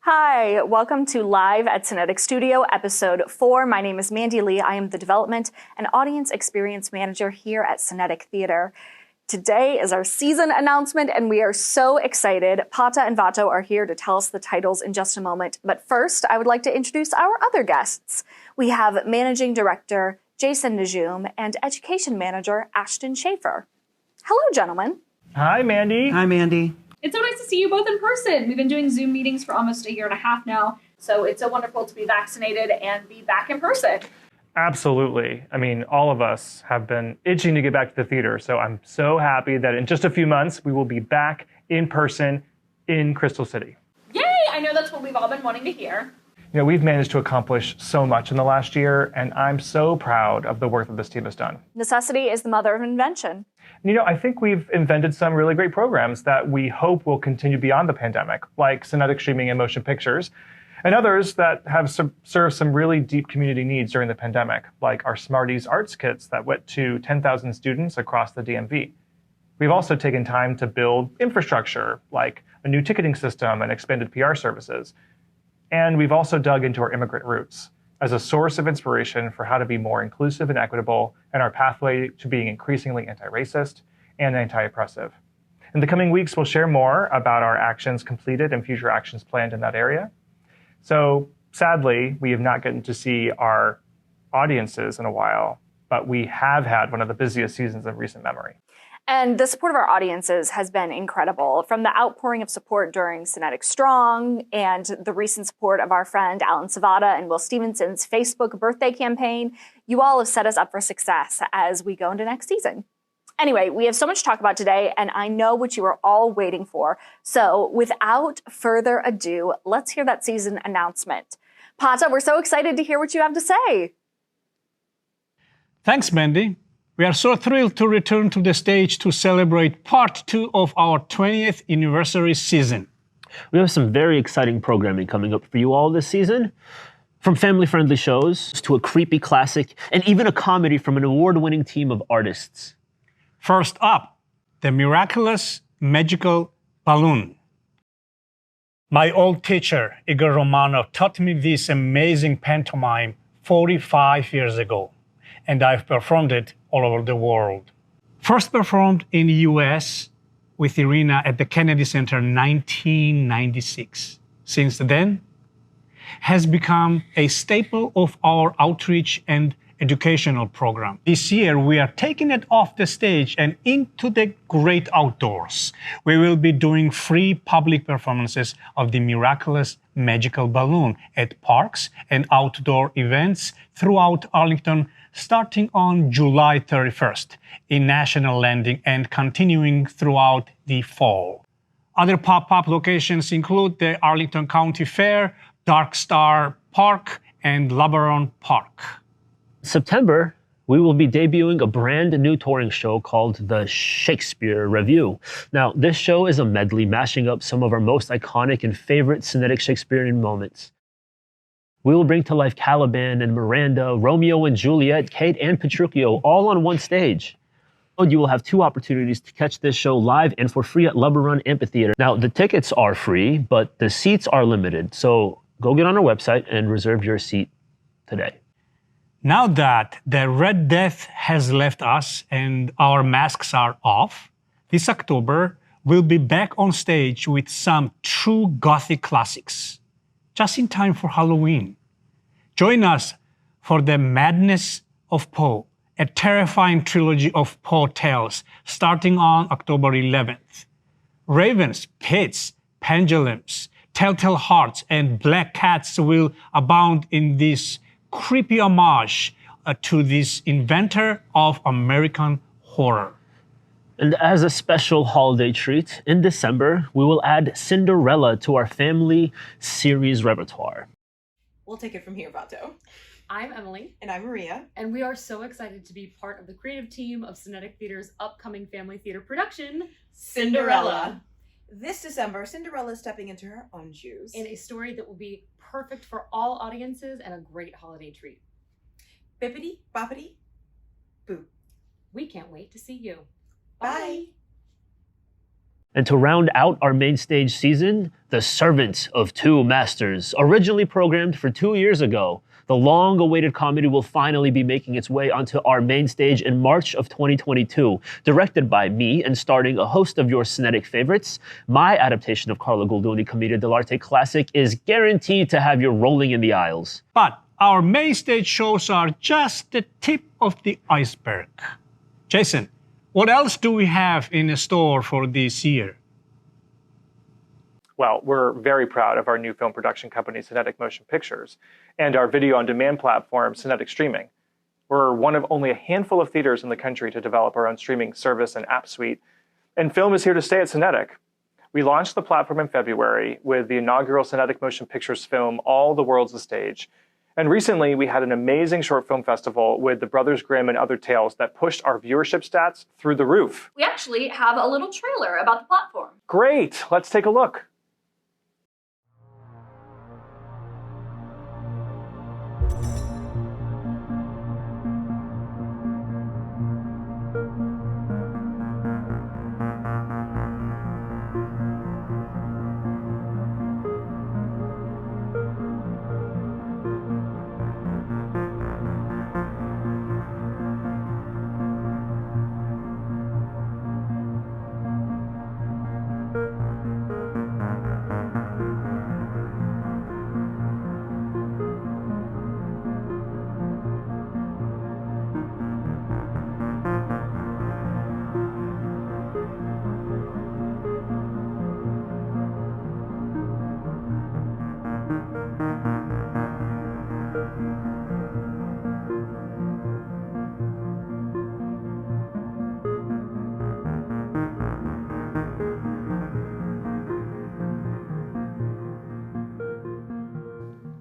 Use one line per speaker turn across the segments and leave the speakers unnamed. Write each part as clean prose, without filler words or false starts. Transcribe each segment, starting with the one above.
Hi, welcome to Live at Synetic Studio, Episode 4. My name is Mandy Lee. I am the Development and Audience Experience Manager here at Synetic Theater. Today is our season announcement, and we are so excited. Pata and Vato are here to tell us the titles in just a moment. But first, I would like to introduce our other guests. We have Managing Director Jason Najum and Education Manager Ashton Schaefer. Hello, gentlemen.
Hi, Mandy.
Hi, Mandy.
It's so nice to see you both in person. We've been doing Zoom meetings for almost a year and a half now, so it's so wonderful to be vaccinated and be back in person.
Absolutely. I mean, all of us have been itching to get back to the theater, so I'm so happy that in just a few months, we will be back in person in Crystal City.
Yay! I know that's what we've all been wanting to hear.
You know, we've managed to accomplish so much in the last year, and I'm so proud of the work that this team has done.
Necessity is the mother of invention.
You know, I think we've invented some really great programs that we hope will continue beyond the pandemic, like Synetic streaming and motion pictures, and others that have served some really deep community needs during the pandemic, like our Smarties Arts Kits that went to 10,000 students across the DMV. We've also taken time to build infrastructure, like a new ticketing system and expanded PR services. And we've also dug into our immigrant roots as a source of inspiration for how to be more inclusive and equitable and our pathway to being increasingly anti-racist and anti-oppressive. In the coming weeks, we'll share more about our actions completed and future actions planned in that area. So sadly, we have not gotten to see our audiences in a while, but we have had one of the busiest seasons in recent memory.
And the support of our audiences has been incredible, from the outpouring of support during Synetic Strong and the recent support of our friend Alan Savada and Will Stevenson's Facebook birthday campaign. You all have set us up for success as we go into next season. Anyway, we have so much to talk about today, and I know what you are all waiting for. So without further ado, let's hear that season announcement. Pata, we're so excited to hear what you have to say.
Thanks, Mandy. We are so thrilled to return to the stage to celebrate part 2 of our 20th anniversary season.
We have some very exciting programming coming up for you all this season. From family-friendly shows to a creepy classic and even a comedy from an award-winning team of artists.
First up, the miraculous magical balloon. My old teacher, Igor Romanov, taught me this amazing pantomime 45 years ago, and I've performed it all over the world. First performed in the US with Irina at the Kennedy Center in 1996. Since then, has become a staple of our outreach and educational program. This year, we are taking it off the stage and into the great outdoors. We will be doing free public performances of the miraculous magical balloon at parks and outdoor events throughout Arlington, starting on July 31st in National Landing and continuing throughout the fall. Other pop-up locations include the Arlington County Fair, Dark Star Park, and LeBaron Park.
September, we will be debuting a brand new touring show called the Shakespeare Review. Now, this show is a medley mashing up some of our most iconic and favorite Synetic Shakespearean moments. We will bring to life Caliban and Miranda, Romeo and Juliet, Kate and Petruchio, all on one stage. You will have 2 opportunities to catch this show live and for free at LeBaron Amphitheater. Now, the tickets are free, but the seats are limited, so go get on our website and reserve your seat today.
Now that the Red Death has left us and our masks are off, this October we'll be back on stage with some true Gothic classics, just in time for Halloween. Join us for the Madness of Poe, a terrifying trilogy of Poe tales starting on October 11th. Ravens, pits, pendulums, telltale hearts, and black cats will abound in this creepy homage to this inventor of American horror.
And as a special holiday treat, in December, we will add Cinderella to our family series repertoire.
We'll take it from here, Vato.
I'm Emily.
And I'm Maria.
And we are so excited to be part of the creative team of Synetic Theater's upcoming family theater production, Cinderella.
This December, Cinderella is stepping into her own shoes.
In a story that will be perfect for all audiences and a great holiday treat.
Bippity, boppity, boo.
We can't wait to see you.
Bye.
And to round out our main stage season, The Servant of Two Masters, originally programmed for 2 years ago. The long-awaited comedy will finally be making its way onto our main stage in March of 2022. Directed by me and starring a host of your Synetic favorites, my adaptation of Carlo Goldoni Commedia dell'arte classic is guaranteed to have you rolling in the aisles.
But our main stage shows are just the tip of the iceberg. Jason, what else do we have in store for this year?
Well, we're very proud of our new film production company, Synetic Motion Pictures, and our video-on-demand platform, Synetic Streaming. We're one of only a handful of theaters in the country to develop our own streaming service and app suite, and film is here to stay at Synetic. We launched the platform in February with the inaugural Synetic Motion Pictures film, All the World's a Stage. And recently, we had an amazing short film festival with the Brothers Grimm and Other Tales that pushed our viewership stats through the roof.
We actually have a little trailer about the platform.
Great, let's take a look.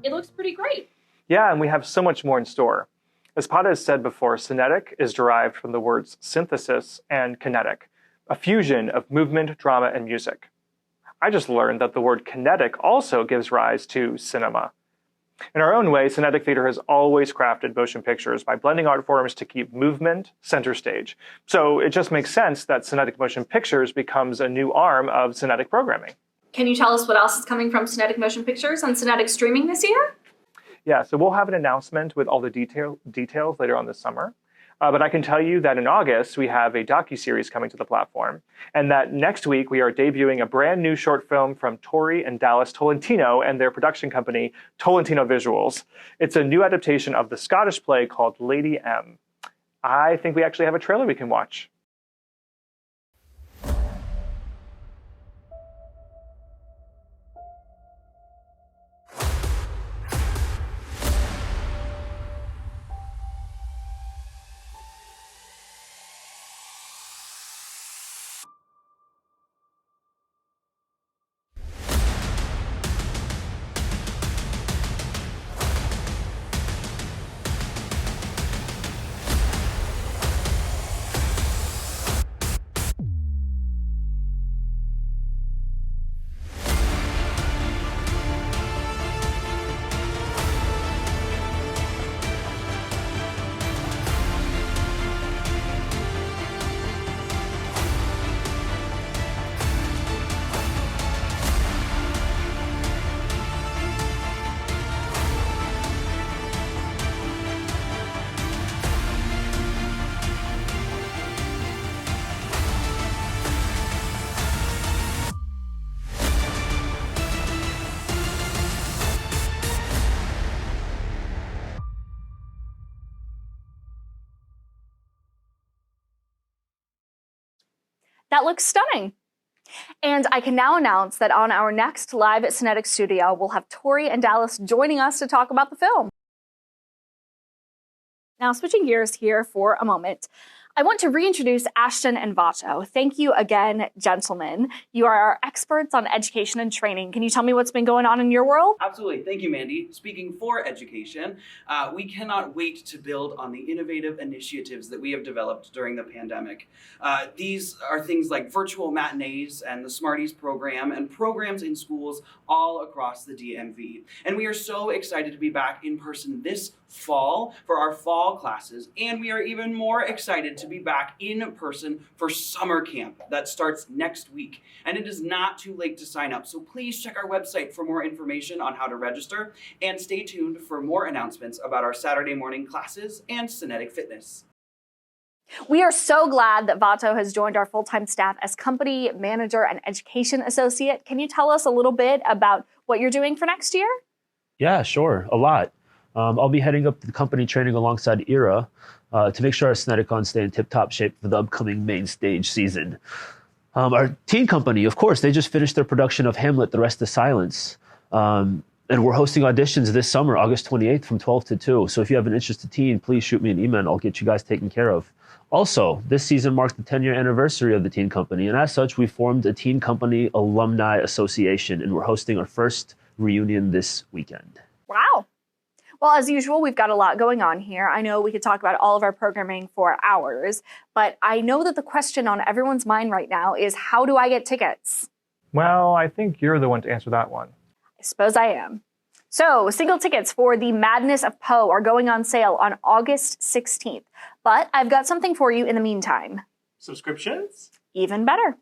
It looks pretty great.
Yeah, and we have so much more in store. As Pada has said before, Synetic is derived from the words synthesis and kinetic, a fusion of movement, drama, and music. I just learned that the word kinetic also gives rise to cinema. In our own way, Synetic Theater has always crafted motion pictures by blending art forms to keep movement center stage. So it just makes sense that Synetic Motion Pictures becomes a new arm of Synetic programming.
Can you tell us what else is coming from Synetic Motion Pictures on Synetic Streaming this year?
Yeah, so we'll have an announcement with all the details later on this summer. But I can tell you that in August, we have a docuseries coming to the platform, and that next week we are debuting a brand new short film from Tori and Dallas Tolentino and their production company, Tolentino Visuals. It's a new adaptation of the Scottish play called Lady M. I think we actually have a trailer we can watch.
That looks stunning. And I can now announce that on our next Live at Synetic Studio, we'll have Tori and Dallas joining us to talk about the film. Now, switching gears here for a moment, I want to reintroduce Ashton and Vato. Thank you again, gentlemen. You are our experts on education and training. Can you tell me what's been going on in your world?
Absolutely. Thank you, Mandy. Speaking for education, we cannot wait to build on the innovative initiatives that we have developed during the pandemic. These are things like virtual matinees and the Smarties program and programs in schools all across the DMV. And we are so excited to be back in person this fall for our fall classes. And we are even more excited to be back in person for summer camp that starts next week. And it is not too late to sign up, so please check our website for more information on how to register, and stay tuned for more announcements about our Saturday morning classes and Synetic Fitness.
We are so glad that Vato has joined our full-time staff as company manager and education associate. Can you tell us a little bit about what you're doing for next year?
Yeah, sure. A lot. I'll be heading up the company training alongside Ira to make sure our Syneticons stay in tip-top shape for the upcoming main stage season. Our teen company, of course, they just finished their production of Hamlet, The Rest is Silence. And we're hosting auditions this summer, August 28th from 12 to 2. So if you have an interested teen, please shoot me an email and I'll get you guys taken care of. Also, this season marked the 10-year anniversary of the Teen Company, and as such, we formed a Teen Company Alumni Association, and we're hosting our first reunion this weekend.
Wow. Well, as usual, we've got a lot going on here. I know we could talk about all of our programming for hours, but I know that the question on everyone's mind right now is, how do I get tickets?
Well, I think you're the one to answer that one.
I suppose I am. So, single tickets for the Madness of Poe are going on sale on August 16th. But I've got something for you in the meantime.
Subscriptions?
Even better.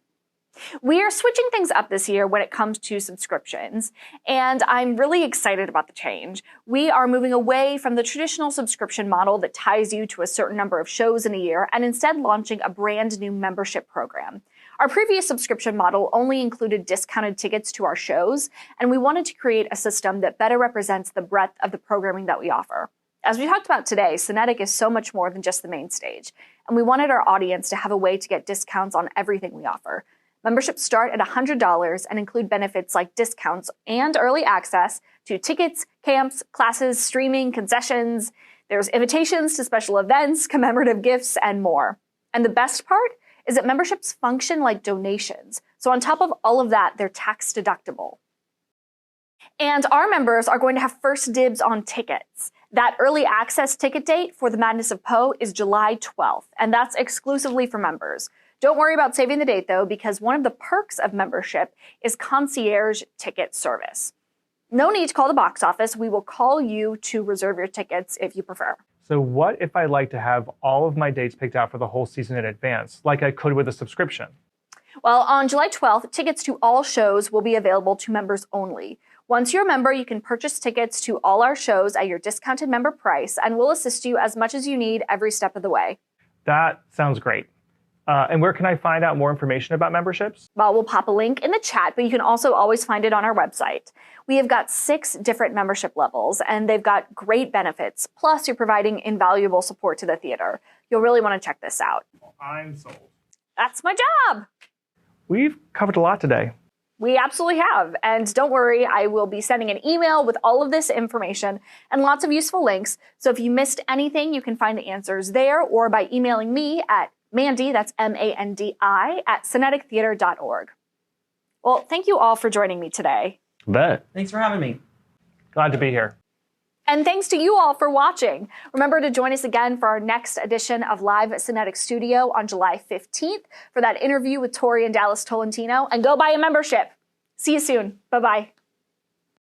We are switching things up this year when it comes to subscriptions, and I'm really excited about the change. We are moving away from the traditional subscription model that ties you to a certain number of shows in a year and instead launching a brand new membership program. Our previous subscription model only included discounted tickets to our shows, and we wanted to create a system that better represents the breadth of the programming that we offer. As we talked about today, Synetic is so much more than just the main stage, and we wanted our audience to have a way to get discounts on everything we offer. Memberships start at $100 and include benefits like discounts and early access to tickets, camps, classes, streaming, concessions. There's invitations to special events, commemorative gifts, and more. And the best part is that memberships function like donations. So on top of all of that, they're tax deductible. And our members are going to have first dibs on tickets. That early access ticket date for the Madness of Poe is July 12th, and that's exclusively for members. Don't worry about saving the date, though, because one of the perks of membership is concierge ticket service. No need to call the box office. We will call you to reserve your tickets if you prefer.
So what if I like to have all of my dates picked out for the whole season in advance, like I could with a subscription?
Well, on July 12th, tickets to all shows will be available to members only. Once you're a member, you can purchase tickets to all our shows at your discounted member price, and we'll assist you as much as you need every step of the way.
That sounds great. And where can I find out more information about memberships?
Well, we'll pop a link in the chat, but you can also always find it on our website. We have got 6 different membership levels, and they've got great benefits. Plus, you're providing invaluable support to the theater. You'll really want to check this out.
I'm sold.
That's my job.
We've covered a lot today.
We absolutely have. And don't worry, I will be sending an email with all of this information and lots of useful links. So if you missed anything, you can find the answers there or by emailing me at Mandy, that's MANDI, at synetictheater.org. Well, thank you all for joining me today.
Bet.
Thanks for having me.
Glad to be here.
And thanks to you all for watching. Remember to join us again for our next edition of Live at Synetic Studio on July 15th for that interview with Tori and Dallas Tolentino. And go buy a membership. See you soon. Bye-bye.